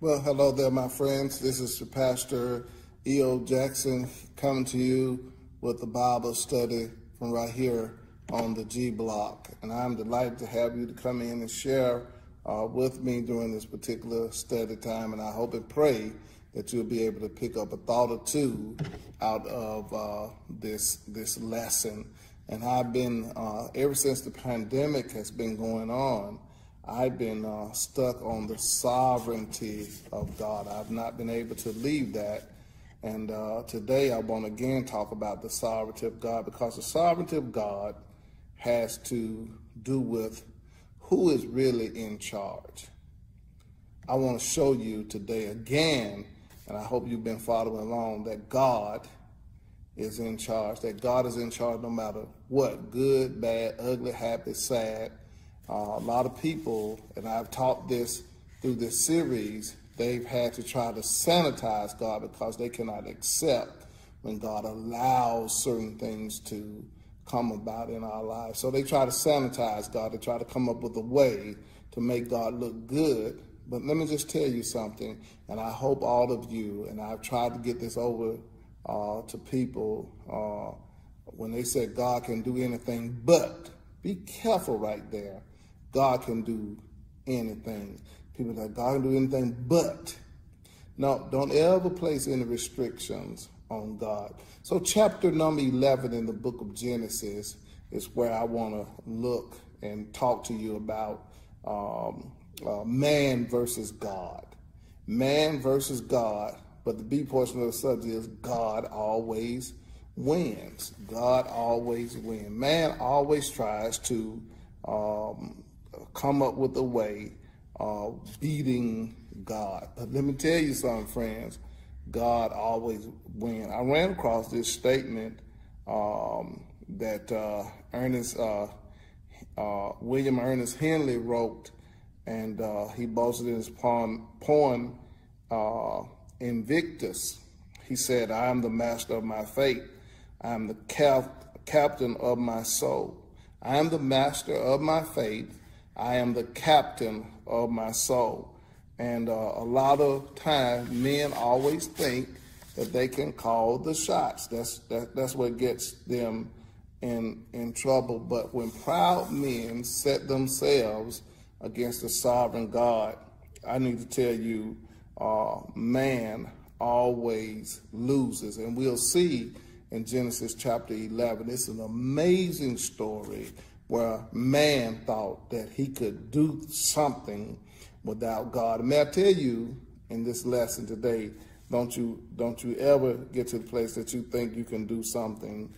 Well, hello there, my friends. This is Pastor E.O. Jackson coming to you with the Bible study from right here on the G Block. And I'm delighted to have you to come in and share with me during this particular study time. And I hope and pray that you'll be able to pick up a thought or two out of this lesson. And I've been, ever since the pandemic has been going on, I've been stuck on the sovereignty of God. I've not been able to leave that. And today I want to again talk about the sovereignty of God, because the sovereignty of God has to do with who is really in charge. I want to show you today again, and I hope you've been following along, that God is in charge, that God is in charge no matter what, good, bad, ugly, happy, sad. A lot of people, and I've taught this through this series, they've had to try to sanitize God because they cannot accept when God allows certain things to come about in our lives. So they try to sanitize God. They try to come up with a way to make God look good. But let me just tell you something, and I hope all of you, and I've tried to get this over to people when they say God can do anything but. Be careful right there. God can do anything. People say God can do anything but. No, don't ever place any restrictions on God. So chapter number 11 in the book of Genesis is where I want to look and talk to you about man versus God. Man versus God. But the B portion of the subject is God always wins. God always wins. Man always tries to come up with a way of beating God. But let me tell you something, friends. God always wins. I ran across this statement that William Ernest Henley wrote, and he boasted in his poem Invictus. He said, "I am the master of my fate. I am the captain of my soul. I am the master of my fate. I am the captain of my soul." And a lot of times, men always think that they can call the shots. That's what gets them in trouble. But when proud men set themselves against the sovereign God, I need to tell you, man always loses. And we'll see in Genesis chapter 11, it's an amazing story where man thought that he could do something without God. And may I tell you in this lesson today, don't you ever get to the place that you think you can do something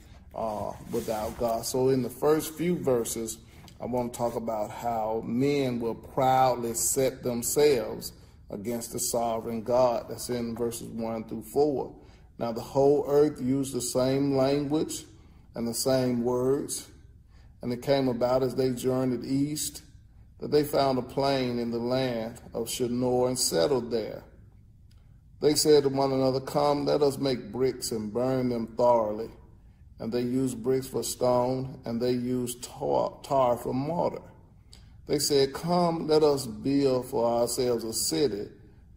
without God. So in the first few verses, I want to talk about how men will proudly set themselves against the sovereign God. That's in verses 1 through 4. Now the whole earth used the same language and the same words. And it came about as they journeyed east that they found a plain in the land of Shinar and settled there. They said to one another, "Come, let us make bricks and burn them thoroughly." And they used bricks for stone, and they used tar for mortar. They said, "Come, let us build for ourselves a city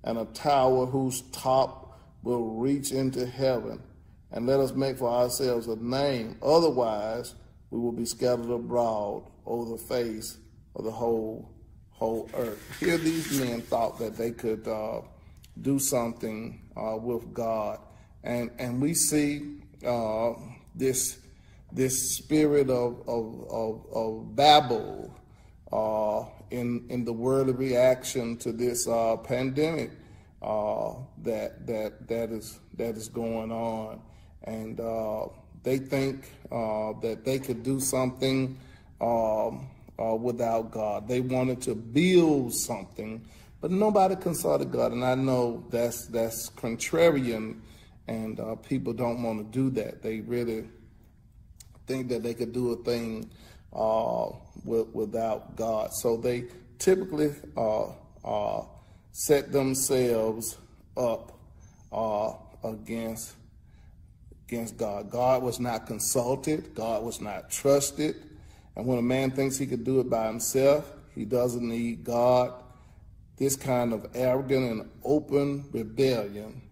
and a tower whose top will reach into heaven, and let us make for ourselves a name. Otherwise, we will be scattered abroad over the face of the whole earth." Here these men thought that they could do something with God. And we see this spirit of Babel in the worldly reaction to this pandemic that is going on. And they think that they could do something without God. They wanted to build something, but nobody consulted God. And I know that's contrarian, and people don't want to do that. They really think that they could do a thing without God. So they typically set themselves up against God. God was not consulted. God was not trusted. And when a man thinks he could do it by himself, he doesn't need God. this kind of arrogant and open rebellion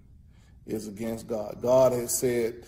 is against God. God has said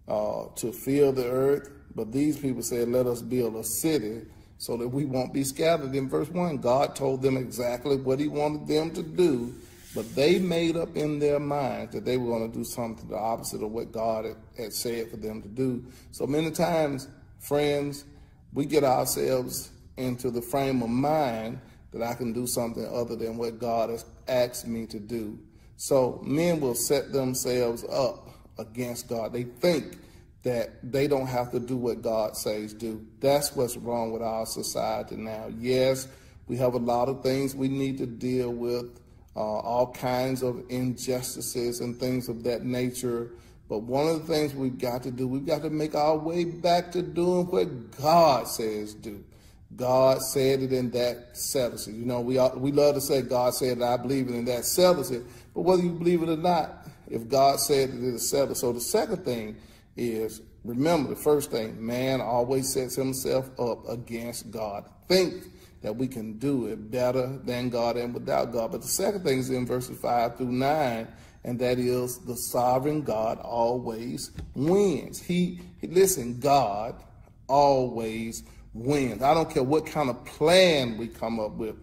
to fill the earth, but these people said, let us build a city so that we won't be scattered. In verse 1, God told them exactly what he wanted them to do, but they made up in their minds that they were going to do something the opposite of what God had said for them to do. So many times, friends, we get ourselves into the frame of mind that I can do something other than what God has asked me to do. So men will set themselves up against God. They think that they don't have to do what God says do. That's what's wrong with our society now. Yes, we have a lot of things we need to deal with, all kinds of injustices and things of that nature. But one of the things we've got to do, we've got to make our way back to doing what God says do. God said it and that settles it. You know, we love to say God said it, I believe it, and that settles it. But whether you believe it or not, if God said it, it settles. So the second thing is, remember the first thing, man always sets himself up against God. Think that we can do it better than God and without God. But the second thing is in verses 5 through 9, and that is the sovereign God always wins. Listen, God always wins. I don't care what kind of plan we come up with.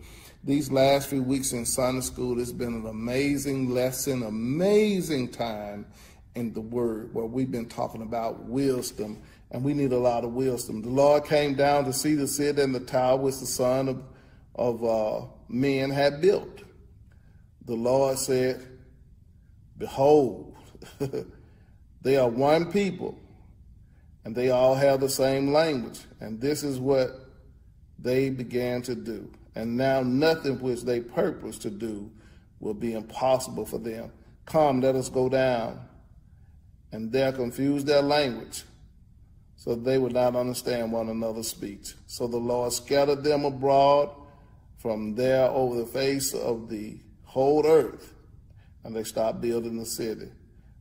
These last few weeks in Sunday school, it's been an amazing lesson, amazing time in the Word where we've been talking about wisdom, and we need a lot of wisdom. The Lord came down to see the city and the tower which the Son of men had built. The Lord said, behold, they are one people, and they all have the same language, and this is what they began to do. And now nothing which they purpose to do will be impossible for them. Come, let us go down, and there confuse their language, so they would not understand one another's speech. So the Lord scattered them abroad from there over the face of the whole earth, and they stopped building the city.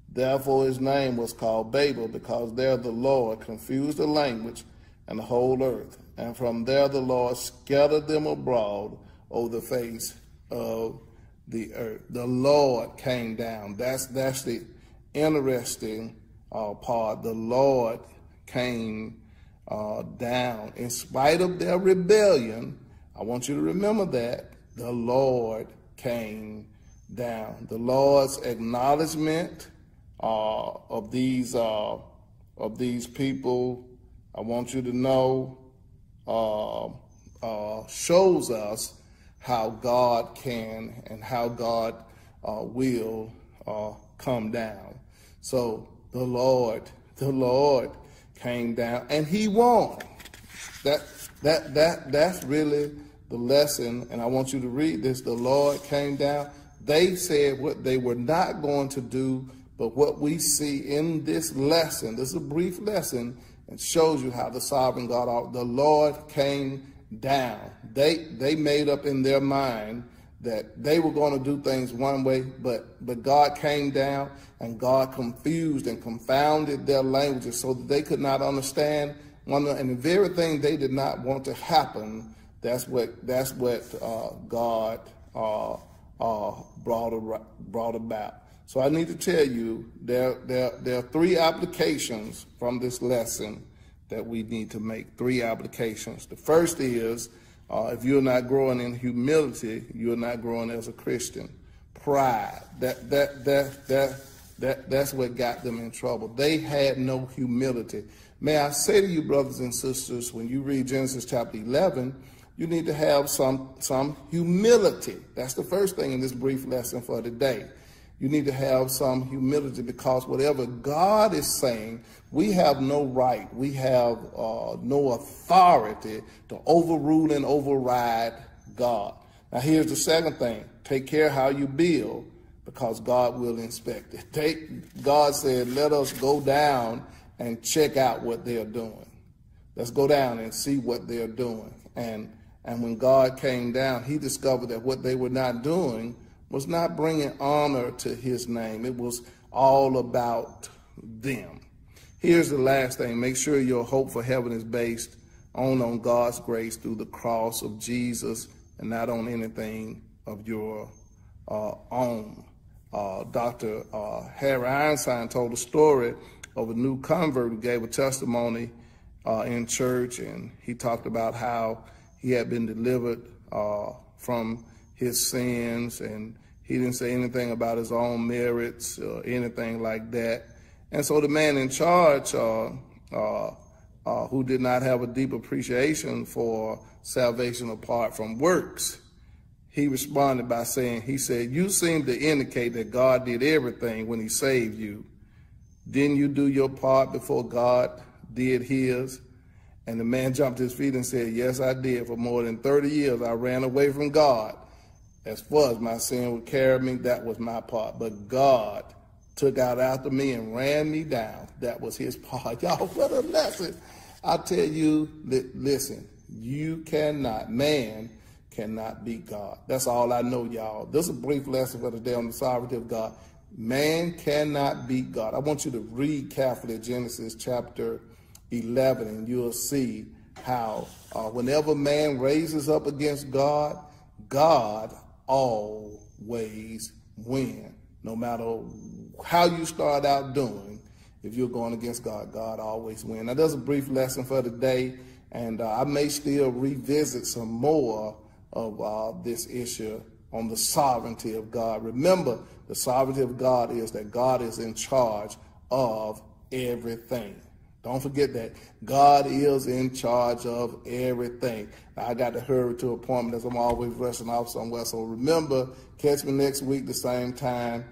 Therefore his name was called Babel, because there the Lord confused the language and the whole earth. And from there the Lord scattered them abroad over the face of the earth. The Lord came down. That's the interesting part. The Lord came down. In spite of their rebellion, I want you to remember that, the Lord came down. The Lord's acknowledgement of these people, I want you to know, shows us how God can and how God will come down. So the Lord came down and he won. That's really the lesson. And I want you to read this. The Lord came down. They said what they were not going to do, but what we see in this lesson, this is a brief lesson, and shows you how the sovereign God, the Lord came down. They made up in their mind that they were going to do things one way, but God came down and God confused and confounded their languages so that they could not understand one another. And the very thing they did not want to happen, that's what God brought about. So I need to tell you, there are three applications from this lesson that we need to make, three applications. The first is, if you're not growing in humility, you're not growing as a Christian. Pride, that's what got them in trouble. They had no humility. May I say to you, brothers and sisters, when you read Genesis chapter 11, you need to have some humility. That's the first thing in this brief lesson for today. You need to have some humility, because whatever God is saying, we have no right, we have no authority to overrule and override God. Now here's the second thing. Take care how you build, because God will inspect it. God said, let us go down and check out what they're doing. Let's go down and see what they're doing. And when God came down, he discovered that what they were not doing was not bringing honor to his name. It was all about them. Here's the last thing. Make sure your hope for heaven is based on God's grace through the cross of Jesus and not on anything of your own. Dr. Harry Einstein told a story of a new convert who gave a testimony in church, and he talked about how he had been delivered from his sins, and he didn't say anything about his own merits or anything like that. And so the man in charge, who did not have a deep appreciation for salvation apart from works, he responded by saying, he said, "You seem to indicate that God did everything when he saved you. Didn't you do your part before God did his?" And the man jumped to his feet and said, "Yes, I did. For more than 30 years, I ran away from God. As far as my sin would carry me, that was my part. But God took out after me and ran me down. That was his part." Y'all, what a lesson. I tell you, listen, man cannot beat God. That's all I know, y'all. This is a brief lesson for today on the sovereignty of God. Man cannot beat God. I want you to read carefully Genesis chapter 11, and you'll see how whenever man raises up against God, God always wins. No matter how you start out doing, if you're going against God, God always wins. Now, there's a brief lesson for today, and I may still revisit some more of this issue on the sovereignty of God. Remember, the sovereignty of God is that God is in charge of everything. Don't forget that. God is in charge of everything. Now, I got to hurry to an appointment as I'm always rushing off somewhere. So remember, catch me next week, the same time.